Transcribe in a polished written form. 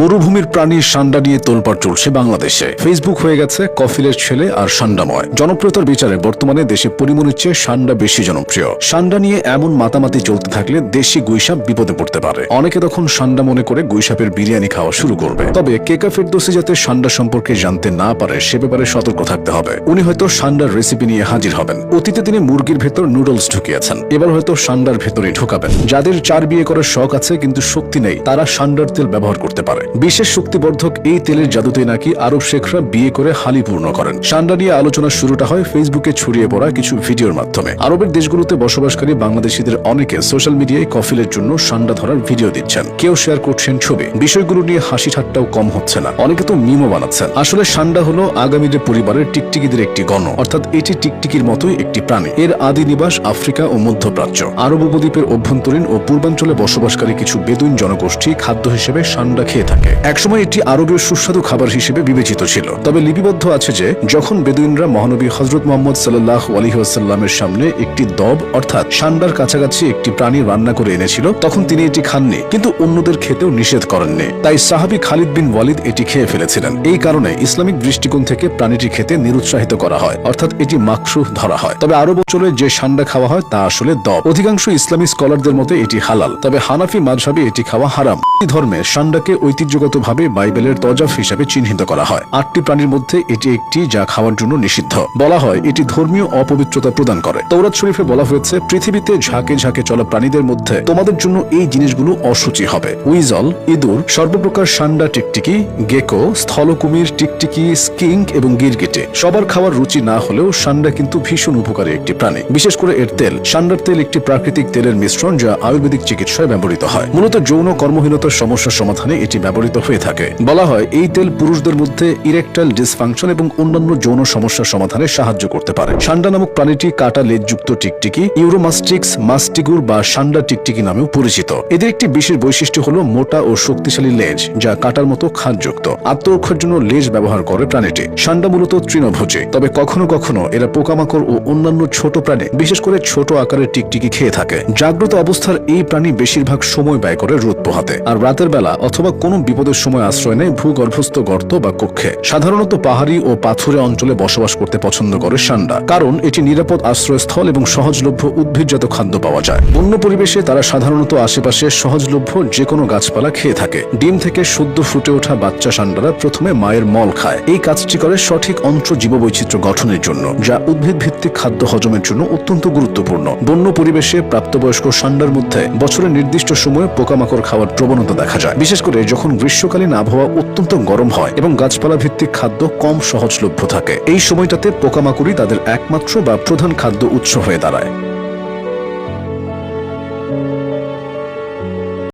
মরুভূমির প্রাণী সান্ডা নিয়ে তোলপাড় চলছে বাংলাদেশে। ফেসবুক হয়ে গেছে কফিলের ছেলে আর সান্ডাময়। জনপ্রিয়তার বিচারে বর্তমানে দেশে পরিমণের চেয়ে সান্ডা বেশি জনপ্রিয়। সান্ডা নিয়ে এমন মাতামাতি চলতে থাকলে দেশি গুইসাপ বিপদে পড়তে পারে। অনেকে তখন সান্ডা মনে করে গুইসাপের বিরিয়ানি খাওয়া শুরু করবে। তবে কেকা ফেরদৌসী যাতে সান্ডা সম্পর্কে জানতে না পারে সে ব্যাপারে সতর্ক থাকতে হবে। উনি হয়তো সান্ডার রেসিপি নিয়ে হাজির হবেন। অতীতে তিনি মুরগির ভেতর নুডলস ঢুকিয়েছেন, এবার হয়তো সান্ডার ভেতরে ঢোকাবেন। যাদের 4 বিয়ে করার শখ আছে কিন্তু শক্তি নেই, তারা সান্ডার তেল ব্যবহার করতে পারে। বিশেষ শক্তিবর্ধক এই তেলের জাদুতে নাকি আরব শেখরা বিয়ে করে হালি পূর্ণ করেন। সান্ডা নিয়ে আলোচনা শুরুটা হয় ফেসবুকে ছড়িয়ে পড়া কিছু ভিডিওর মাধ্যমে। আরবের দেশগুলোতে বসবাসকারী বাংলাদেশিদের অনেকে সোশ্যাল মিডিয়ায় কফিলের জন্য সান্ডা ধরার ভিডিও দিচ্ছেন, কেউ শেয়ার করছেন ছবি। বিষয়গুলো নিয়ে হাসি ঠাট্টাও কম হচ্ছে না, অনেকে তো মিমও বানাচ্ছেন। আসলে সান্ডা হলো আগামীদের পরিবারের টিকটিকিদের একটি গণ, অর্থাৎ এটি টিকটিকির মতোই একটি প্রাণী। এর আদি নিবাস আফ্রিকা ও মধ্যপ্রাচ্য। আরব উপদ্বীপের অভ্যন্তরীণ ও পূর্বাঞ্চলে বসবাসকারী কিছু বেদুইন জনগোষ্ঠী খাদ্য হিসেবে সান্ডা খেয়ে থাকে। একসময় এটি আরবীয় সুস্বাদু খাবার হিসেবে বিবেচিত ছিল। তবে লিপিবদ্ধ আছে যে যখন বেদুইনরা মহানবী হযরত মুহাম্মদ সাল্লাল্লাহু আলাইহি ওয়াসাল্লামের সামনে একটি দব অর্থাৎ সান্ডার কাছাকাছি একটি প্রাণী রান্না করে এনেছিল, তখন তিনি এটি খাননি, কিন্তু অন্যদের খেতেও নিষেধ করেননি। তাই সাহাবী খালিদ বিন ওয়ালিদ এটি খেয়ে ফেলেছিলেন। এই কারণে ইসলামিক দৃষ্টিকোণ থেকে প্রাণীটি খেতে নিরুৎসাহিত করা হয়, অর্থাৎ এটি মাকরুহ ধরা হয়। তবে আরব অঞ্চলে যে সান্ডা খাওয়া হয় তা আসলে দব। অধিকাংশ ইসলামী স্কলারদের মতে এটি হালাল, তবে হানাফি মাযহাবে এটি খাওয়া হারাম। এই ধর্মে সান্ডাকে ঐতিহ্যগতভাবে বাইবেলের তজাফ হিসাবে চিহ্নিত করা হয়। 8টি প্রাণীর মধ্যে এটি একটি যা খাওয়ার জন্য নিষিদ্ধ। বলা হয় এটি ধর্মীয় অপবিত্রতা প্রদান করে। তৌরাত শরীফে বলা হয়েছে, পৃথিবীতে ঝাঁকে ঝাঁকে চলা প্রাণীদের মধ্যে তোমাদের জন্য এই জিনিসগুলো অসুচি হবে: উইজল, ইঁদুর, সর্বপ্রকার সান্ডা, টিকটিকি, গেকো, স্থলকুমির, টিকটিকি, স্কিঙ্ক এবং গিরগিটে। সবার খাওয়ার রুচি না হলেও সান্ডা কিন্তু ভীষণ উপকারী একটি প্রাণী। বিশেষ করে এর তেল। সান্ডার তেল একটি প্রাকৃতিক তেলের মিশ্রণ যা আয়ুর্বেদিক চিকিৎসায় ব্যবহৃত হয়। মূলত যৌন কর্মহীনতার সমস্যার সমাধানে এটি ব্যবহৃত হয়ে থাকে। বলা হয় এই তেল পুরুষদের মধ্যে ইরেকটাইল ডিসফাংশন এবং অন্যান্য যৌন সমস্যার সমাধানে সাহায্য করতে পারে। সান্ডা নামক প্রাণীটি কাটা লেজযুক্ত টিকটিকি, ইউরোমাস্টিক্স মাস্টিগুর বা সান্ডা টিকটিকি নামেও পরিচিত। এদের একটি বিশেষ বৈশিষ্ট্য হলো মোটা ও শক্তিশালী লেজ যা কাটার মতো খাঁজযুক্ত। আত্মরক্ষার জন্য লেজ ব্যবহার করে প্রাণীটি। সান্ডা মূলত তৃণভোজী, তবে কখনো কখনো এরা পোকামাকড় ও অন্যান্য ছোট প্রাণী, বিশেষ করে ছোট আকারের টিকটিকি খেয়ে থাকে। জাগ্রত অবস্থার এই প্রাণী বেশিরভাগ সময় ব্যয় করে রোদ পোহাতে, আর রাতের বেলা অথবা কোনো বিপদের সময় আশ্রয় নেয় ভূগর্ভস্থ গর্ত বা কক্ষে। সাধারণত পাহাড়ি ও পাথুরে অঞ্চলে বসবাস করতে পছন্দ করে সান্ডা, কারণ এটি নিরাপদ আশ্রয়স্থল এবং সহজলভ্য উদ্ভিদজাত খাদ্য পাওয়া যায়। বন্য পরিবেশে তারা সাধারণত আশেপাশে সহজলভ্য যে কোনো গাছপালা খেয়ে থাকে। ডিম থেকে সদ্য ফুটে ওঠা বাচ্চা সান্ডারা প্রথমে মায়ের মল খায়। এই কাজটি করে সঠিক অন্ত্র জীববৈচিত্র্য গঠনের জন্য, যা উদ্ভিদ ভিত্তিক খাদ্য হজমের জন্য অত্যন্ত গুরুত্বপূর্ণ। বন্য পরিবেশে প্রাপ্তবয়স্ক সান্ডার মধ্যে বছরের নির্দিষ্ট সময়ে পোকামাকড় খাওয়ার প্রবণতা দেখা যায়, বিশেষ করে যখন গ্রীষ্মকালীন আবহাওয়া অত্যন্ত গরম হয় এবং গাছপালা ভিত্তিক খাদ্য কম সহজলভ্য থাকে। এই সময়টাতে পোকামাকড়ই তাদের একমাত্র বা প্রধান খাদ্য উৎস হয়ে দাঁড়ায়।